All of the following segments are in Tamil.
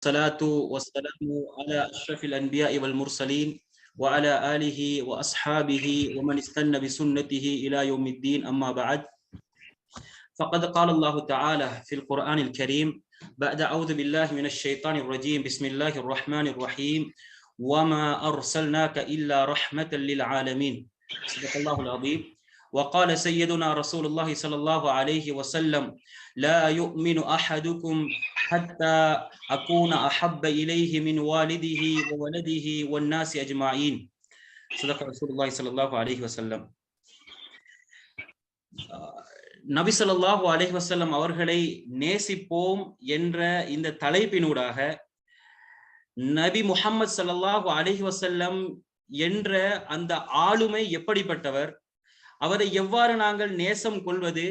الصلاة والسلام على أشرف الأنبياء والمرسلين وعلى آله وأصحابه ومن استنى بسنته إلى يوم الدين. أما بعد، فقد قال الله تعالى في القرآن الكريم بعد أعوذ بالله من الشيطان الرجيم بسم الله الرحمن الرحيم وما أرسلناك إلا رحمة للعالمين. صدق الله العظيم. وقال سيدنا رسول الله صلى الله عليه وسلم لا يؤمن أحدكم حتى أكون أحب إليه من والده وولده والناس أجمعين. صدق رسول الله صلى الله عليه وسلم. நபி ஸல்லல்லாஹு அலைஹி வஸல்லம் அவர்களை நேசிப்போம் என்ற இந்த தலைப்பினூடாக நபி முஹம்மது ஸல்லல்லாஹு அலைஹி வஸல்லம் என்ற அந்த ஆளுமை எப்படிப்பட்டவர், அவரை எவ்வாறு நாங்கள் நேசம் கொள்வது,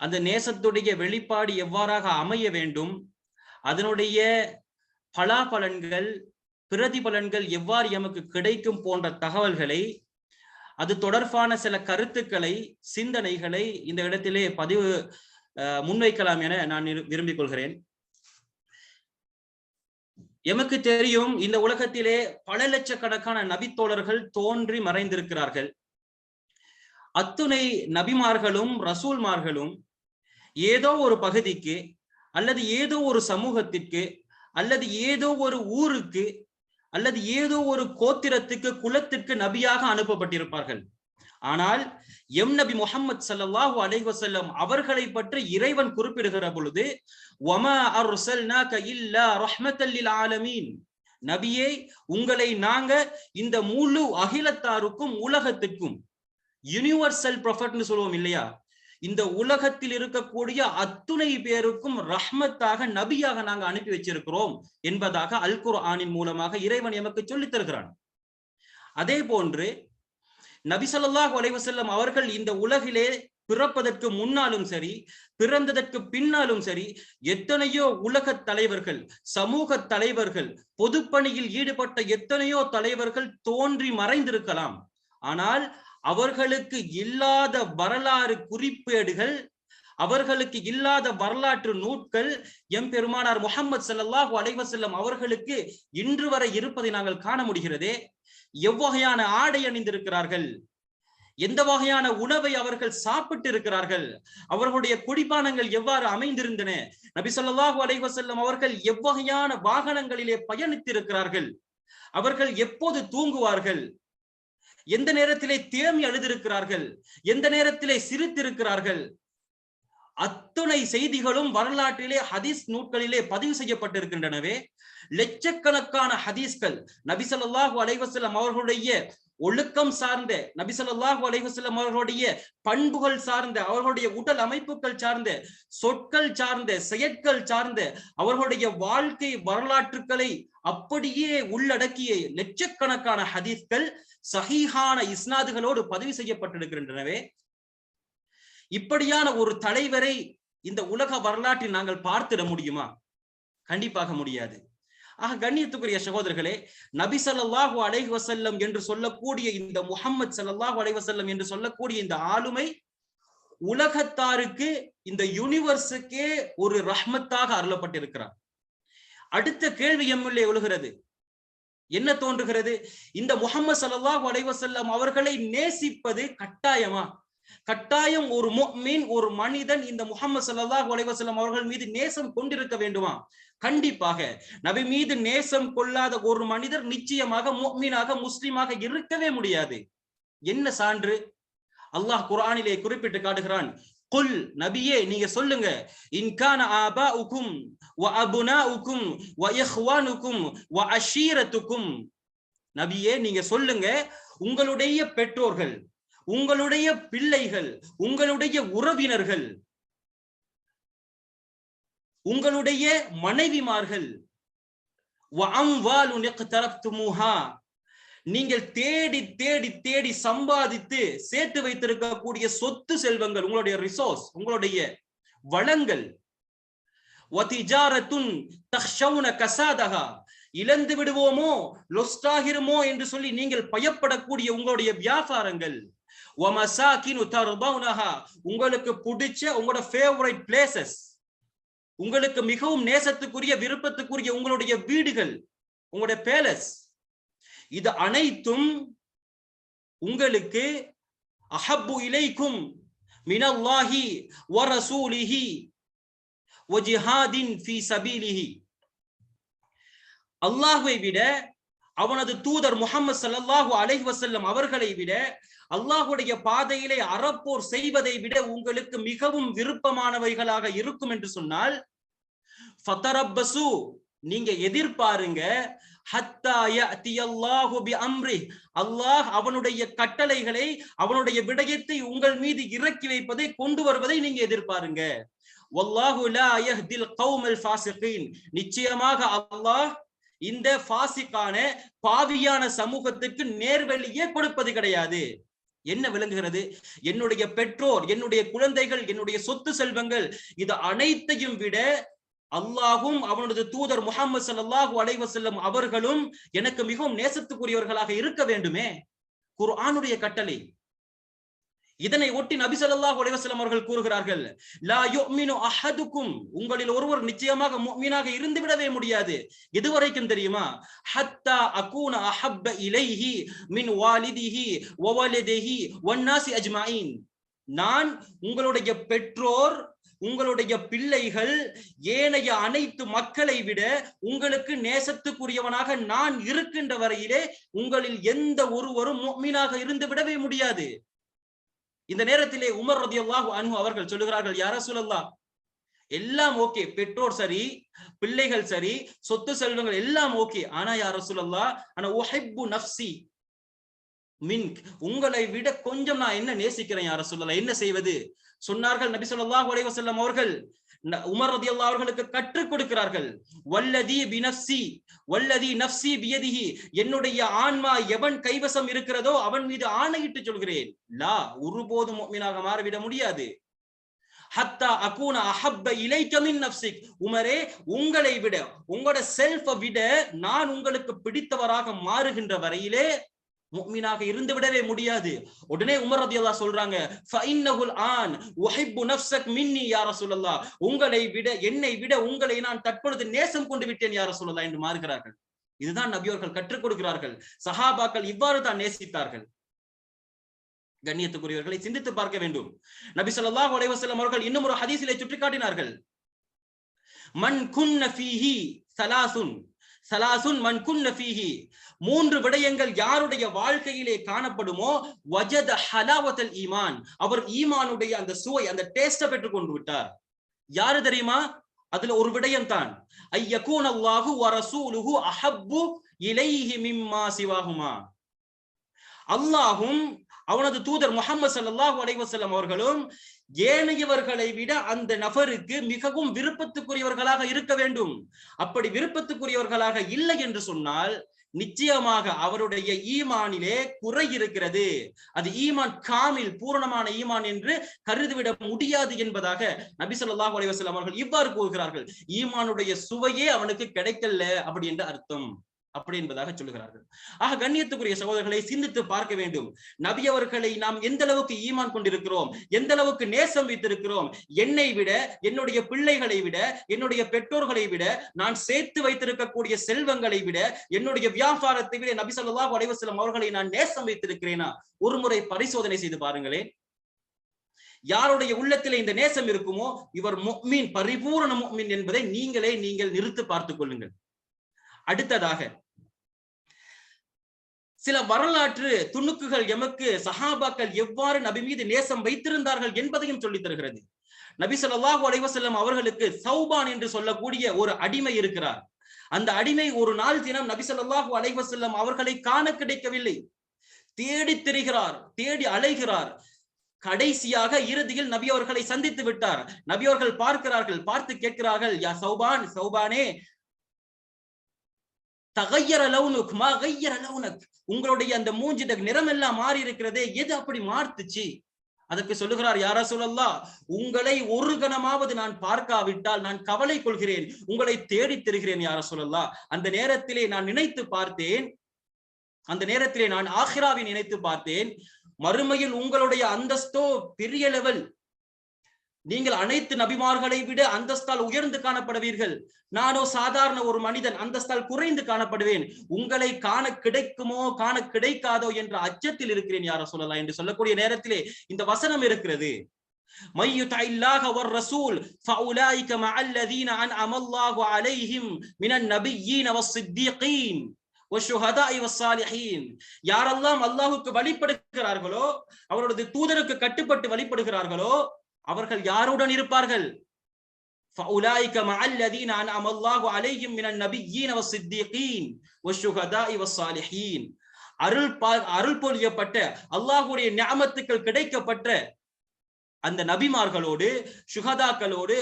அந்த நேசத்துடைய வெளிப்பாடு எவ்வாறாக அமைய வேண்டும், அதனுடைய பலாபலன்கள் பிரதிபலன்கள் எவ்வாறு எமக்கு கிடைக்கும் போன்ற தகவல்களை, அது தொடர்பான சில கருத்துக்களை சிந்தனைகளை இந்த இடத்திலே முன்வைக்கலாம் என நான் விரும்பிக் கொள்கிறேன். எமக்கு தெரியும், இந்த உலகத்திலே பல லட்சக்கணக்கான நபித்தோழர்கள் தோன்றி மறைந்திருக்கிறார்கள். அத்துணை நபிமார்களும் ரசூல்மார்களும் ஏதோ ஒரு பகுதிக்கு அல்லது ஏதோ ஒரு சமூகத்திற்கு அல்லது ஏதோ ஒரு ஊருக்கு அல்லது ஏதோ ஒரு கோத்திரத்துக்கு குலத்திற்கு நபியாக அனுப்பப்பட்டிருப்பார்கள். ஆனால் எம் நபி முஹம்மது ஸல்லல்லாஹு அலைஹி வஸல்லம் அவர்களை பற்றி இறைவன் குறிப்பிடுகிற பொழுது வமா அர்ஸல்னாக இல்லா ரஹ்மத்தல் லில் ஆலமீன், நபியே உங்களை நாங்க இந்த முழு அகிலத்தாருக்கும் உலகத்துக்கும், யூனிவர்சல் ப்ராஃபட்னு சொல்லுவோம் இல்லையா, இந்த உலகத்தில் இருக்கக்கூடிய அத்துணை பேருக்கும் ரஹ்மத்தாக நபியாக நாங்க அனுப்பி வச்சிருக்கிறோம் என்பதாக அல் குர்ஆனின் மூலமாக இறைவன் எமக்கு சொல்லித் தருகிறான். அதே போன்று நபி ஸல்லல்லாஹு அலைஹி வஸல்லம் அவர்கள் இந்த உலகிலே பிறப்பதற்கு முன்னாலும் சரி பிறந்ததற்கு பின்னாலும் சரி எத்தனையோ உலக தலைவர்கள், சமூக தலைவர்கள், பொதுப்பணியில் ஈடுபட்ட எத்தனையோ தலைவர்கள் தோன்றி மறைந்திருக்கலாம். ஆனால் அவர்களுக்கு இல்லாத வரலாறு குறிப்பேடுகள், அவர்களுக்கு இல்லாத வரலாற்று நூட்கள் எம் பெருமானார் முஹம்மது ஸல்லல்லாஹு அலைஹி வஸல்லம் அவர்களுக்கு இன்று வரை இருப்பதை நாங்கள் காண முடிகிறதே. எவ்வகையான ஆடை அணிந்திருக்கிறார்கள், எந்த வகையான உணவை அவர்கள் சாப்பிட்டு இருக்கிறார்கள், அவர்களுடைய குடிபானங்கள் எவ்வாறு அமைந்திருந்தன, நபி ஸல்லல்லாஹு அலைஹி வஸல்லம் அவர்கள் எவ்வகையான வாகனங்களிலே பயணித்திருக்கிறார்கள், அவர்கள் எப்போது தூங்குவார்கள், எந்த நேரத்திலே தேம்பி அழுதிருக்கிறார்கள், எந்த நேரத்திலே சிரித்திருக்கிறார்கள், அத்துணை செய்திகளும் வரலாற்றிலே ஹதீஸ் நூட்களிலே பதிவு செய்யப்பட்டிருக்கின்றனவே. லட்சக்கணக்கான ஹதீஸ்கள் நபி ஸல்லல்லாஹு அலைஹி வஸல்லம் அவர்களுடைய ஒழுக்கம் சார்ந்த, நபி ஸல்லல்லாஹு அலைஹி வஸல்லம் அவர்களுடைய பண்புகள் சார்ந்த, அவர்களுடைய உடல் அமைப்புகள் சார்ந்த, சொற்கள் சார்ந்த, செயற்கள் சார்ந்த, அவர்களுடைய வாழ்க்கை வரலாற்றுக்களை அப்படியே உள்ளடக்கிய லட்சக்கணக்கான ஹதீஸ்கள் சஹீஹான இஸ்னாதுகளோடு பதிவு செய்யப்பட்டிருக்கின்றனவே. இப்படியான ஒரு தலைவரை இந்த உலக வரலாற்றில் நாங்கள் பார்த்திட முடியுமா? கண்டிப்பாக முடியாது. ஆக கண்ணியத்துக்குரிய சகோதரர்களே, நபி ஸல்லல்லாஹு அலைஹி வஸல்லம் என்று சொல்லக்கூடிய இந்த முஹம்மது ஸல்லல்லாஹு அலைஹி வஸல்லம் என்று சொல்லக்கூடிய இந்த ஆளுமை உலகத்தாருக்கு, இந்த யூனிவர்ஸுக்கே ஒரு ரஹ்மத்தாக அருளப்பட்டிருக்கிறார். அடுத்த கேள்வி எம்முள்ளே எழுகிறது, என்ன தோன்றுகிறது? இந்த முஹம்மது ஸல்லல்லாஹு அலைஹி வஸல்லம் அவர்களை நேசிப்பது கட்டாயமா? கட்டாயம் ஒரு முஃமின், ஒரு மனிதன் இந்த முஹம்மது ஸல்லல்லாஹு அலைஹி வஸல்லம் அவர்கள் மீது நேசம் கொண்டிருக்க வேண்டுமா? கண்டிப்பாக. நபி மீது நேசம் கொள்ளாத ஒரு மனிதர் நிச்சயமாக முஃமினாக, முஸ்லிமாக இருக்கவே முடியாது. என்ன சான்று? அல்லாஹ் குர்ஆனிலே குறிப்பிட்டு காட்டுகிறான், குல், நபியே நீங்க சொல்லுங்க, இன்கான ஆபாஉக்கும் வ அபுனாஉக்கும் வ இஹ்வானுக்கும் வ அஷீரத்துக்கும், நபியே நீங்க சொல்லுங்க, உங்களுடைய பெற்றோர்கள், உங்களுடைய பிள்ளைகள், உங்களுடைய உறவினர்கள், உங்களுடைய மனைவிமார்கள், வ அம்வாலுன் இக்தரஃப்துமுஹா, நீங்கள் தேடி தேடி தேடி சம்பாதித்து சேர்த்து வைத்திருக்கக்கூடிய சொத்து செல்வங்கள், உங்களுடைய ரிசோர்ஸ், உங்களுடைய வளங்கள், வதிஜாரத்துன் தக்ஷவுன கசாதஹா, இழந்து விடுவோமோ, லொஸ்டாகிருமோ என்று சொல்லி நீங்கள் பயப்படக்கூடிய உங்களுடைய வியாபாரங்கள், வமசாகினு தர்பவுனஹா, உங்களுக்கு பிடிச்ச உங்களோட ஃபேவரைட் பிளேசஸ், உங்களுக்கு மிகவும் நேசத்துக்குரிய விருப்பத்துக்குரிய உங்களுடைய வீடுகள், உங்களுடைய பேலஸ், இது அனைத்தும் உங்களுக்கு அஹப்பு இலைக்கும் மினல்லாஹி வ ரசூலிஹி வ ஜிஹாதின் ஃபீ சபீலிஹி, அல்லாஹ்வை விட அவனது தூதர் முஹம்மது ஸல்லல்லாஹு அலைஹி வஸல்லம் அவர்களை விட அல்லாஹ்வுடைய பாதையிலே அறப்போர் செய்வதை விட உங்களுக்கு மிகவும் விருப்பமானவைகளாக இருக்கும் என்று சொன்னால், ஃபதரப்பசு, நீங்க எதிர்பாருங்க, ஹத்தா யஅதியல்லாஹு பிஅம்ரி, அல்லாஹ் அவனுடைய கட்டளைகளை, அவனுடைய விடயத்தை உங்கள் மீது இறக்கி வைப்பதை, கொண்டு வருவதை நீங்க எதிர்பாருங்க. வல்லாஹு லா யஹ்தில் கௌமல் ஃபாஸிகீன், நிச்சயமாக அல்லாஹ் இந்த ஃபாசிகான பாவியான சமூகத்துக்கு நேர்வழியே கொடுப்பது கிடையாது. என்ன விளங்குகிறது? என்னுடைய பெற்றோர், என்னுடைய குழந்தைகள், என்னுடைய சொத்து செல்வங்கள், இது அனைத்தையும் விட அல்லாஹும் அவனது தூதர் முஹம்மது ஸல்லல்லாஹு அலைஹி வஸல்லம் அவர்களும் எனக்கு மிகவும் நேசத்துக்குரியவர்களாக இருக்க வேண்டுமே. குர்ஆனுடைய கட்டளை. இதனை ஒட்டி நபி ஸல்லல்லாஹு அலைஹி வஸல்லம் அவர்கள் கூறுகிறார்கள், லா யுமினு அஹதுக்கும், உங்களில் ஒருவர் நிச்சயமாக முஃமினாக இருந்து விடவே முடியாது. எதுவரைக்கும் தெரியுமா? ஹத்தா அகூன அஹப்ப இலைஹி மின் வாலிதிஹி வ வலதிஹி வன்னாசி அஜ்மாயின், நான் உங்களுடைய பெற்றோர், உங்களுடைய பிள்ளைகள், ஏனைய அனைத்து மக்களை விட உங்களுக்கு நேசத்துக்குரியவனாக நான் இருக்கின்ற வரையிலே உங்களில் எந்த ஒருவரும் முஃமினாக இருந்து விடவே முடியாது. இந்த நேரத்திலே உமர் ரலியல்லாஹு அன்ஹு அவர்கள் சொல்லுகிறார்கள், யா ரசூலல்லாஹ், எல்லாம் ஓகே, பெற்றோர் சரி, பிள்ளைகள் சரி, சொத்து செல்வங்கள் எல்லாம் ஓகே, ஆனா யா ரசூலல்லாஹ், ஆனா உஹிப்பு நஃப்ஸி மின்க், உங்களை விட கொஞ்சம் நான் என்ன நேசிக்கிறேன் யா ரசூலல்லாஹ், என்ன செய்வது? சொன்னார்கள் நபி ஸல்லல்லாஹு அலைஹி வஸல்லம் அவர்கள் உமர் ரலியல்லாஹு அவர்களுக்கு கற்றுக் கொடுக்கிறார்கள், வல்லதி பினஃப்ஸி வல்லதி நஃப்ஸி பியதிஹி, என்னுடைய ஆன்மா எவன் கைவசம் இருக்கிறதோ அவன் மீது ஆணையிட்டு சொல்கிறேன், லா, ஒருபோதும் முஃமினாக மாறிவிட முடியாது. ஹத்தா அகூன அஹப்ப இலைக மின் நஃப்ஸிக், உமரே, உங்களை விட, உங்களோட செல்ஃபை விட நான் உங்களுக்கு பிடித்தவராக மாறுகின்ற வரையிலே முஃமினாக இருந்து விடவே முடியாது. உடனே உமர் ரலியல்லாஹு சொல்றாங்க, ஃபஇன்னஹுல் ஆன் உஹிப்பு நஃப்ஸக் மின்னி யா ரசூலல்லாஹ், உங்களை விட, என்னை விட உங்களை நான் தற்பொழுது நேசம் கொண்டு விட்டேன் யா ரசூலல்லாஹ் என்று மாறுகிறார்கள். இதுதான் நபி அவர்கள் கற்றுக் கொடுக்கிறார்கள். சஹாபாக்கள் இவ்வாறு தான் நேசித்தார்கள். கண்ணியத்துக்குரியவர்களை சிந்தித்து பார்க்க வேண்டும். நபி ஸல்லல்லாஹு அலைஹி வஸல்லம் அவர்கள் இன்னும் ஒரு ஹதீஸிலே சுட்டிக்காட்டினார்கள், மன் குன்ன ஃபீஹி ஸலாசுன் ஸலாசுன் மன் குன்ன ஃபீஹி, மூன்று விடயங்கள் யாருடைய வாழ்க்கையிலே காணப்படுமோ, வஜத ஹலாவத்தல் ஈமான், அவர் ஈமானுடைய அந்த சுவை, அந்த டேஸ்ட பெற்றுக் கொண்டு விட்டார். யாரு தெரியுமா? அதுல ஒரு விடயம் தான், ஐயகூன அல்லாஹு வ ரசூலுஹு அஹப்பு இலைஹி மிம்மா சிவாஹுமா, அல்லாஹும் அவனது தூதர் முஹம்மது ஸல்லல்லாஹு அலைஹி வஸல்லம் அவர்களும் ஏனையவர்களை விட அந்த நபருக்கு மிகவும் விருப்பத்துக்குரியவர்களாக இருக்க வேண்டும். அப்படி விருப்பத்துக்குரியவர்களாக இல்லை என்று சொன்னால் நிச்சயமாக அவருடைய ஈமானிலே குறை இருக்கிறது. அது ஈமான் காமில், பூரணமான ஈமான் என்று கருதிவிட முடியாது என்பதாக நபி ஸல்லல்லாஹு அலைஹி வஸல்லம் அவர்கள் இவ்வாறு கூறுகிறார்கள். ஈமானுடைய சுவையே அவனுக்கு கிடைக்கல அப்படி என்ற அர்த்தம், அப்படி என்பதாக சொல்லுகிறார்கள். ஆக கண்ணியத்துக்குரிய சகோதரர்களை சிந்தித்து பார்க்க வேண்டும். நபி அவர்களை நாம் எந்த அளவுக்கு ஈமான் கொண்டிருக்கிறோம், எந்த அளவுக்கு நேசம் வைத்திருக்கிறோம். என்னை விட, என்னுடைய பிள்ளைகளை விட, என்னுடைய பெற்றோர்களை விட, நான் சேர்த்து வைத்திருக்கக்கூடிய செல்வங்களை விட, என்னுடைய வியாபாரத்தை விட நபி ஸல்லல்லாஹு அலைஹி வஸல்லம் அவர்களை நான் நேசம் வைத்திருக்கிறேனா? ஒரு முறை பரிசோதனை செய்து பாருங்களேன். யாருடைய உள்ளத்திலே இந்த நேசம் இருக்குமோ இவர் முஃமின், பரிபூரண முஃமின் என்பதை நீங்கள் நிறுத்து பார்த்துக் கொள்ளுங்கள். அடுத்ததாக சில வரலாற்று துணுக்குகள் எமக்கு சஹாபாக்கள் எவ்வாறு நபி மீது நேசம் வைத்திருந்தார்கள் என்பதையும் சொல்லித் தருகிறது. நபி ஸல்லல்லாஹு அலைஹி வஸல்லம் அவர்களுக்கு சௌபான் என்று சொல்லக்கூடிய ஒரு அடிமை இருக்கிறார். அந்த அடிமை ஒரு நாள் தினம் நபி ஸல்லல்லாஹு அலைஹி வஸல்லம் அவர்களை காண கிடைக்கவில்லை. தேடி திரிகிறார், தேடி அலைகிறார். கடைசியாக இறுதியில் நபி அவர்களை சந்தித்து விட்டார். நபி அவர்கள் பார்க்கிறார்கள், பார்த்து கேட்கிறார்கள், யா சௌபான், சௌபானே, தகையர லவுனுக் மா கையர லவுனக், உங்களுடைய அந்த மூஞ்சிட நிறம் எல்லாம் மாறி இருக்கிறதே, எது அப்படி மாறுத்துச்சு? அதற்கு சொல்லுகிறார், யா ரசூலல்லாஹ், உங்களை ஒரு கணமாவது நான் பார்க்காவிட்டால் நான் கவலை கொள்கிறேன், உங்களை தேடி திரிகிறேன் யா ரசூலல்லாஹ். அந்த நேரத்திலே நான் நினைத்து பார்த்தேன், அந்த நேரத்திலே நான் ஆখিরাவை நினைத்து பார்த்தேன். மறுமையில் உங்களுடைய அந்தஸ்தோ பெரிய லெவல், நீங்கள் அனைத்து நபிமார்களை விட அந்தஸ்தால் உயர்ந்து காணப்படுவீர்கள், நானோ சாதாரண ஒரு மனிதன், அந்தஸ்தால் குறைந்து காணப்படுவேன், உங்களை காண கிடைக்குமோ காண கிடைக்காதோ என்ற அச்சத்தில் இருக்கிறேன் யார சொல்லலாம் என்று சொல்லக்கூடிய நேரத்திலே இந்த வசனம் இருக்கிறது. மையுதைல்லாஹ வர் ரசூல் ஃபஉலாயிக மஅல்லதீன அன்அம அல்லாஹு அலைஹிம் மினன் நபிய்யீன வஸ்ஸித்தீகீன் வஷ்ஷுஹதாஇ வஸ்ஸாலிஹீன். யாரெல்லாம் அல்லாஹ்வுக்கு வழிபடுகிறார்களோ, அவருடைய தூதருக்கு கட்டுப்பட்டு வழிபடுகிறார்களோ, அவர்கள் யாருடன் இருப்பார்கள்? ஃபஉலாயிக மஅல்லதீன அன்அம அல்லாஹு அலைஹிம் மினன் நபிய்யீன வஸ்ஸித்தீகீன் வஷ்ஷுஹதாஇ வஸ்ஸாலிஹீன். அருள் பொழியப்பட்ட அல்லாஹ்வுடைய நிஅமத்துக்கள் கிடைக்கப்பட்ட அந்த நபிமார்களோடு, சுஹதாக்களோடு,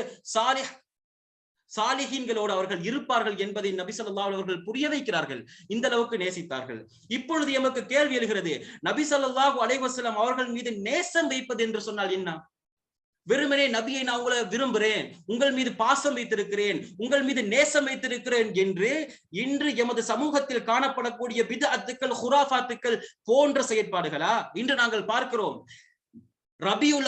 சாலிஹீன்களோடு அவர்கள் இருப்பார்கள் என்பதை நபி ஸல்லல்லாஹு அலைஹி அவர்கள் புரிய வைக்கிறார்கள். இந்த அளவுக்கு நேசித்தார்கள். இப்பொழுது எமக்கு கேள்வி எழுகிறது, நபி ஸல்லல்லாஹு அலைஹி வஸல்லம் அவர்கள் மீது நேசம் வைப்பது என்று சொன்னால் என்ன? வெறுமனே நபியை நான் உங்களை விரும்புகிறேன், உங்கள் மீது பாசம் வைத்திருக்கிறேன், உங்கள் மீது நேசம் வைத்திருக்கிறேன் என்று இன்று எமது சமூகத்தில் காணப்படக்கூடிய பித்அத்துக்கள், குராஃபாத்துக்கள் போன்ற செயற்பாடுகளா இன்று நாங்கள் பார்க்கிறோம்? ரபியுல்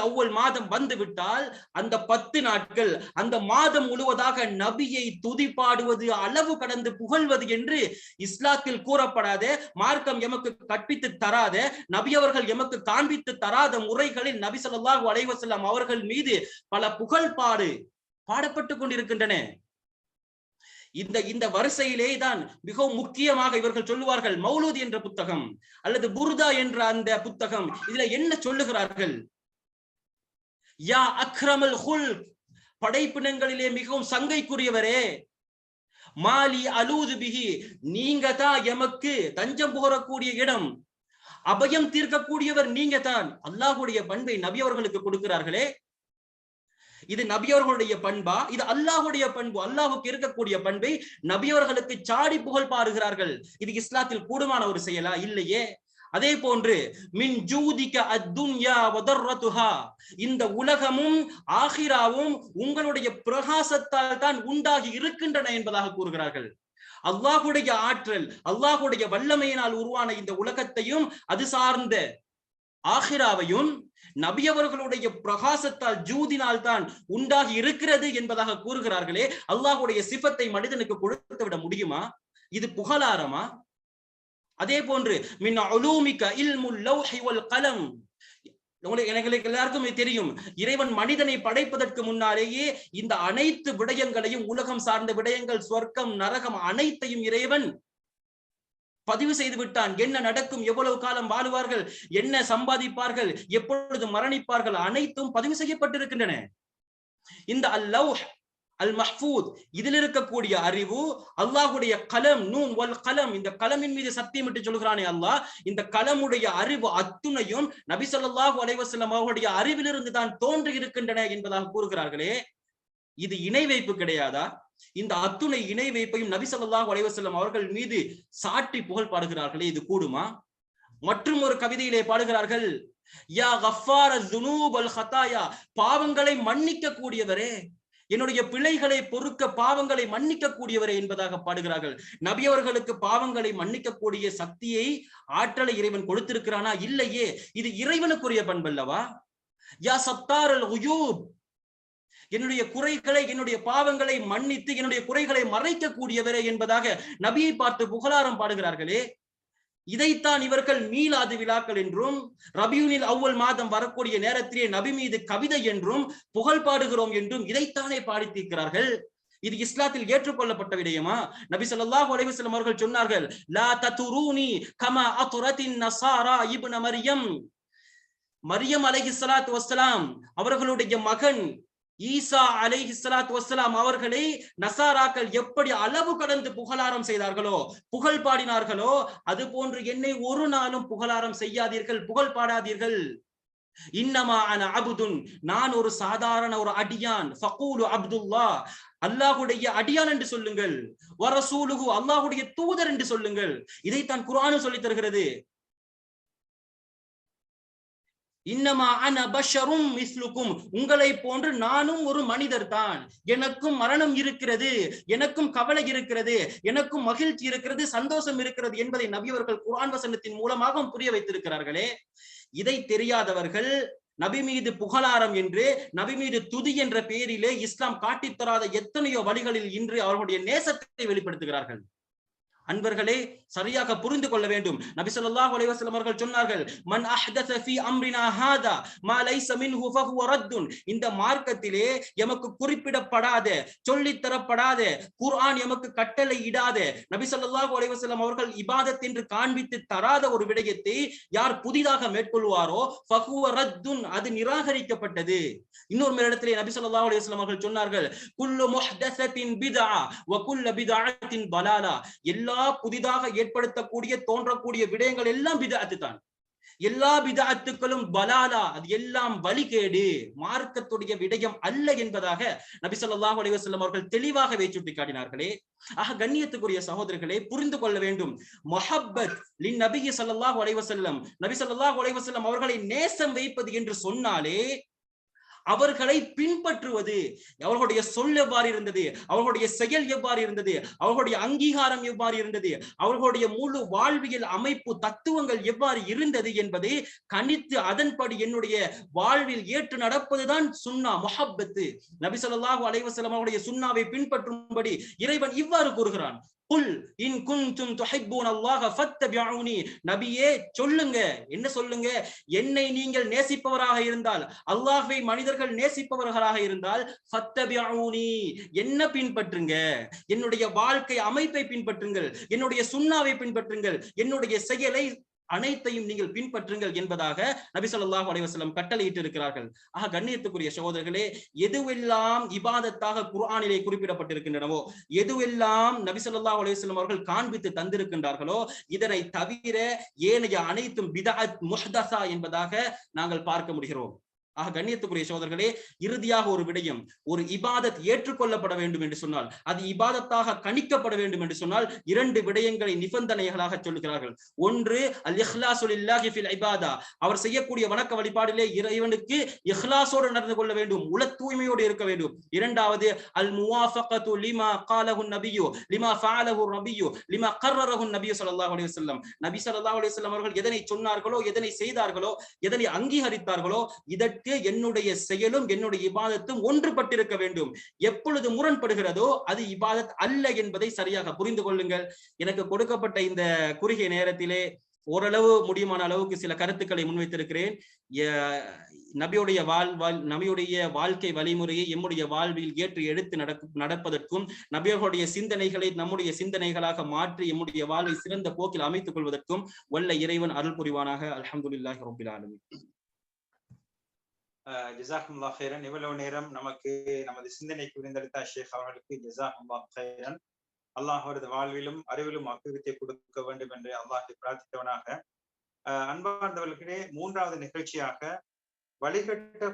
அவ்வல் மாதம் வந்து விட்டால் அந்த 10 நாட்கள், அந்த மாதம் முழுவதாக நபியை துதிப்பாடுவது, அளவு கடந்து புகழ்வது என்று இஸ்லாத்தில் கூறப்படாத, மார்க்கம் எமக்கு கற்பித்து தராத, நபி அவர்கள் எமக்கு காண்பித்து தராத முறைகளில் நபி ஸல்லல்லாஹு அலைஹி வஸல்லம் அவர்கள் மீது பல புகழ் பாடப்பட்டு கொண்டிருக்கின்றன. இந்த வரிசையிலே தான் மிகவும் முக்கியமாக இவர்கள் சொல்லுவார்கள் மௌலூத் என்ற புத்தகம் அல்லது புர்தா என்ற அந்த புத்தகம். இதுல என்ன சொல்லுகிறார்கள்? யா அக்ரமல் ஹுல்க், படைப்பினங்களிலே மிகவும் சங்கைக்குரியவரே, மாலி அலூது பிஹி, நீங்க தான் எமக்கு தஞ்சம் புகரக்கூடிய இடம், அபயம் தீர்க்கக்கூடியவர் நீங்க தான். அல்லாஹ்வுடைய பண்பை நபி அவர்களுக்கு கொடுக்கிறார்களே, இது நபியவர்களுடைய பண்பா? இது அல்லாஹ்வுடைய பண்பு. அல்லாஹ்வுக்கு இருக்கக்கூடிய பண்பை நபியவர்களுக்கு சாடி புகழ் பாருகிறார்கள். இது இஸ்லாத்தில் கூடுமான ஒரு செயலா? இல்லையே. அதே போன்று மின் ஜூதிக அத்துன்யா வதர்ரதுஹா, இந்த உலகமும் ஆகிராவும் உங்களுடைய பிரகாசத்தால் தான் உண்டாகி இருக்கின்றன என்பதாக கூறுகிறார்கள். அல்லாஹ்வுடைய ஆற்றல், அல்லாஹ்வுடைய வல்லமையினால் உருவான இந்த உலகத்தையும் அது சார்ந்த ஆகிராவையும் நபியவர்களுடைய பிரகாசத்தால், ஜூதினால் தான் உண்டாகி இருக்கிறது என்பதாக கூறுகிறார்களே. அல்லாஹ்வுடைய சிஃபத்தை மனிதனுக்கு கொடுத்து விட முடியுமா? இது புகழாரமா? அதே போன்று மின் உலூமிக இல்முல் லௌஹி வல் கலம், உங்களுக்கு எல்லாருக்கும் தெரியும், இறைவன் மனிதனை படைப்பதற்கு முன்னாலேயே இந்த அனைத்து விடயங்களையும், உலகம் சார்ந்த விடயங்கள், சொர்க்கம், நரகம் அனைத்தையும் இறைவன் பதிவு செய்து விட்டான். என்ன நடக்கும், எவ்வளவு காலம் வாழுவார்கள், என்ன சம்பாதிப்பார்கள், எப்பொழுது மரணிப்பார்கள், அனைத்தும் பதிவு செய்யப்பட்டிருக்கின்றன. இந்த அல்-லௌஹ் அல் மஹ்ஃபூத், இதில் இருக்கக்கூடிய அறிவு, அல்லாஹ்வுடைய கலம், நூன் வல் கலம், இந்த கலமின் மீது சத்தியமிட்டு சொல்கிறானே அல்லாஹ், இந்த கலமுடைய அறிவு அத்துணையும் நபி ஸல்லல்லாஹு அலைஹி வஸல்லம் அவர்களுடைய அறிவிலிருந்து தான் தோன்றி இருக்கின்றன என்பதாக கூறுகிறார்களே. இது இணை வைப்பு கிடையாதா? இந்த அத்துணை இணை வைப்பையும் நபி ஸல்லல்லாஹு அலைஹி வஸல்லம் அவர்கள் மீது சாட்டி புகழ் பாடுகிறார்களே, இது கூடுமா? மற்றும் ஒரு கவிதையிலே பாடுகிறார்கள், யா கஃபார ஸுனூப் வல் ஹதாயா, பாவங்களை மன்னிக்க கூடியவரே, என்னுடைய பிழைகளை பொறுக்க பாவங்களை மன்னிக்க கூடியவரே என்பதாக பாடுகிறார்கள். நபி அவர்களுக்கு பாவங்களை மன்னிக்கக்கூடிய சக்தியை, ஆற்றலை இறைவன் கொடுத்திருக்கிறானா? இல்லையே. இது இறைவனுக்குரிய பண்பல்லவா? யா சத்தாரல் உயூப், என்னுடைய குறைகளை, என்னுடைய பாவங்களை மன்னித்து என்னுடைய குறைகளை மறைக்க கூடியவரே என்பதாக நபியை பார்த்து புகழாரம் பாடுகிறார்களே. இதைத்தான் இவர்கள் மீலாது விழாக்கள் என்றும், ரபியுனில் அவ்வல் மாதம் வரக்கூடிய நேரத்திலே நபி மீது கவிதை என்றும், புகழ் பாடுகிறோம் என்றும் இதைத்தானே பாடித்திருக்கிறார்கள். இது இஸ்லாத்தில் ஏற்றுக்கொள்ளப்பட்ட விடயமா? நபி ஸல்லல்லாஹு அலைஹி வஸல்லம் அவர்கள் சொன்னார்கள், லா ததுரூனி கமா அத்ரத்தின் நஸாரா இப்ன மரியம், மரியம் அலைஹிஸ்ஸலாத்து வஸ்ஸலாம் அவர்களுடைய மகன் ஈசா அலைஹிஸ்ஸலாத்து வஸ்ஸலாம் அவர்களை நசாராக்கள் எப்படி அளவு கடந்து புகழாரம் செய்தார்களோ, புகழ் பாடினார்களோ, அது போன்று என்னை ஒரு நாளும் புகழாரம் செய்யாதீர்கள், புகழ் பாடாதீர்கள். இன்னமா அன அப்துன், நான் ஒரு சாதாரண ஒரு அடியான். ஃபகூலு அப்துல்லாஹ், அல்லாஹ்வுடைய அடியான் என்று சொல்லுங்கள். வ ரசூலுஹு, அல்லாஹ்வுடைய தூதர் என்று சொல்லுங்கள். இதைத்தான் குர்ஆன் சொல்லித் தருகிறது. இன்னமா அன பஷரும் மிஸ்லுக்கும், உங்களை போன்று நானும் ஒரு மனிதர் தான். எனக்கும் மரணம் இருக்கிறது, எனக்கும் கவலை இருக்கிறது, எனக்கும் மகிழ்ச்சி இருக்கிறது, சந்தோஷம் இருக்கிறது என்பதை நபி அவர்கள் குர்ஆன் வசனத்தின் மூலமாக புரிய வைத்திருக்கிறார்களே. இதை தெரியாதவர்கள் நபி மீது புகழாரம் என்று, நபி மீது துதி என்ற பெயரிலே இஸ்லாம் காட்டித்தராத எத்தனையோ வழிகளில் இன்று அவர்களுடைய நேசத்தை வெளிப்படுத்துகிறார்கள். அன்பர்களே, சரியாக புரிந்து கொள்ள வேண்டும். நபி ஸல்லல்லாஹு அலைஹி வஸல்லம் அவர்கள் சொன்னார்கள், மன் அஹ்தஸ ஃபீ அம்ரினா ஹாதா மா லைஸ மின்ஹு ஃபஹுவ ரத்துன். இந்த மார்க்கத்திலே எமக்கு குறிப்பிடப்படாத, சொல்லித் தரப்படாத, குர்ஆன் எமக்கு கட்டளை இடாத, நபி ஸல்லல்லாஹு அலைஹி வஸல்லம் அவர்கள் இபாதத் என்று காண்பித்து தராத ஒரு விடயத்தை யார் புதிதாக மேற்கொள்வாரோ ஃபஹுவ ரத்துன், அது நிராகரிக்கப்பட்டது. இன்னொரு இடத்திலே நபி ஸல்லல்லாஹு அலைஹி வஸல்லம் அவர்கள் சொன்னார்கள், குல்லு முஹ்தஸத்தின் பித்ஆ வ குல்லு பித்ஆத்தின் பலாலா. எல்லா புதிதாக ஏற்படுத்தக்கூடிய தோன்றக்கூடிய விடயங்கள் எல்லாம் பிதஅத்து தான். எல்லா பிதஅத்துக்களும் பலாலா, அது எல்லாம் வழிகேடு, மார்க்கத்துடைய விடயம் அல்ல என்பதாக நபி ஸல்லல்லாஹு அலைஹி வஸல்லம் அவர்கள் தெளிவாகவே சுட்டிக்காட்டினார்களே. ஆக கண்ணியத்துக்குரிய சகோதரர்களே, புரிந்து கொள்ள வேண்டும். முஹப்பத் லின் நபி ஸல்லல்லாஹு அலைஹி வஸல்லம், நபி ஸல்லல்லாஹு அலைஹி வஸல்லம் அவர்களை நேசம் வைப்பது என்று சொன்னாலே அவர்களை பின்பற்றுவது, அவர்களுடைய சொல் எவ்வாறு இருந்தது, அவர்களுடைய செயல் எவ்வாறு இருந்தது, அவர்களுடைய அங்கீகாரம் எவ்வாறு இருந்தது, அவர்களுடைய முழு வாழ்வியல் அமைப்பு தத்துவங்கள் எவ்வாறு இருந்தது என்பதை கணித்து அதன்படி என்னுடைய வாழ்வில் ஏற்று நடப்பதுதான் சுன்னா, முஹப்பத்து. நபி ஸல்லல்லாஹு அலைஹி வஸல்லம் அவருடைய சுன்னாவை பின்பற்றும்படி இறைவன் இவ்வாறு கூறுகிறான், குல் இன் குன்தும் துஹிப்பூன அல்லாஹ ஃபத்தபிஊனி. நபியே சொல்லுங்க, என்ன சொல்லுங்க, என்னை நீங்கள் நேசிப்பவராக இருந்தால், அல்லாஹ்வை மனிதர்கள் நேசிப்பவர்களாக இருந்தால், ஃபத்தபிஊனி, என்ன பின்பற்றுங்க, என்னுடைய வாழ்க்கை அமைப்பை பின்பற்றுங்கள், என்னுடைய சுன்னாவை பின்பற்றுங்கள், என்னுடைய செயலை அனைத்தையும் நீங்கள் பின்பற்றுங்கள் என்பதாக நபி ஸல்லல்லாஹு அலைஹி வஸல்லம் கட்டளையிட்டு இருக்கிறார்கள். ஆக கண்ணியத்துக்குரிய சகோதரர்களே, எதுவெல்லாம் இபாதத்தாக குர்ஆனிலே குறிப்பிடப்பட்டிருக்கின்றனவோ, எதுவெல்லாம் நபி ஸல்லல்லாஹு அலைஹி வஸல்லம் அவர்கள் காண்பித்து தந்திருக்கின்றார்களோ, இதனை தவிர ஏனைய அனைத்தும் பிதஅத் முஹ்தஸா என்பதாக நாங்கள் பார்க்க முடிகிறோம். ஆக கண்ணியத்துக்குரிய சகோதரர்களே, இறுதியாக ஒரு விடயம், ஒரு இபாதத் ஏற்றுக்கொள்ளப்பட வேண்டும் என்று சொன்னால், அது இபாதத்தாக கணிக்கப்பட வேண்டும் என்று சொன்னால், இரண்டு விடயங்களை நிபந்தனைகளாக சொல்லுகிறார்கள். ஒன்று அல் இஹ்லாஸு லில்லாஹி ஃபில் இபாதா, அவர் செய்யக்கூடிய வணக்க வழிபாடிலே இறைவனுக்கு இஹ்லாஸோடு நடந்து கொள்ள வேண்டும், உள தூய்மையோடு இருக்க வேண்டும். இரண்டாவது அல் முவாஃபகத்து லிமா காலஹு நபியு லிமா ஃபஅலஹு நபியு லிமா கர்ரரஹு நபியு ஸல்லல்லாஹு அலைஹி வஸல்லம். நபி ஸல்லல்லாஹு அலைஹி வஸல்லம் அவர்கள் எதனை சொன்னார்களோ, எதனை செய்தார்களோ, எதனை அங்கீகரித்தார்களோ, இதற்கு என்னுடைய செயலும் என்னுடைய இபாதத்தும் ஒன்றுபட்டிருக்க வேண்டும். எப்பொழுது முரண்படுகிறதோ அது இபாதத் அல்ல என்பதை சரியாக புரிந்து கொள்ளுங்கள். எனக்கு கொடுக்கப்பட்ட இந்த குறுகிய நேரத்திலே ஓரளவு முடியுமான அளவுக்கு சில கருத்துக்களை முன்வைத்திருக்கிறேன். நபியுடைய வாழ்க்கை வழிமுறையை எம்முடைய வாழ்வில் ஏற்று எடுத்து நடப்பதற்கும், நபியர்களுடைய சிந்தனைகளை நம்முடைய சிந்தனைகளாக மாற்றி எம்முடைய வாழ்வை சிறந்த போக்கில் அமைத்துக் கொள்வதற்கும் வல்ல இறைவன் அருள் புரிவானாக. அல்ஹம்துலில்லாஹி ரப்பில் ஆலமீன். ஜஸாக்குமுல்லாஹ் கைரன். இவ்வளவு நேரம் நமக்கு நமது சிந்தனைக்கு விருந்தளித்த ஷேக் அவர்களுக்கு ஜஸாக்குமுல்லாஹ் கைரன். அல்லாஹ் அவரது வாழ்விலும் அறிவிலும் அபிவிருத்தியை கொடுக்க வேண்டும் என்று அல்லாஹை பிரார்த்தித்தவனாக, அன்பார்ந்தவர்களே, மூன்றாவது நிகழ்ச்சியாக வழிகட்ட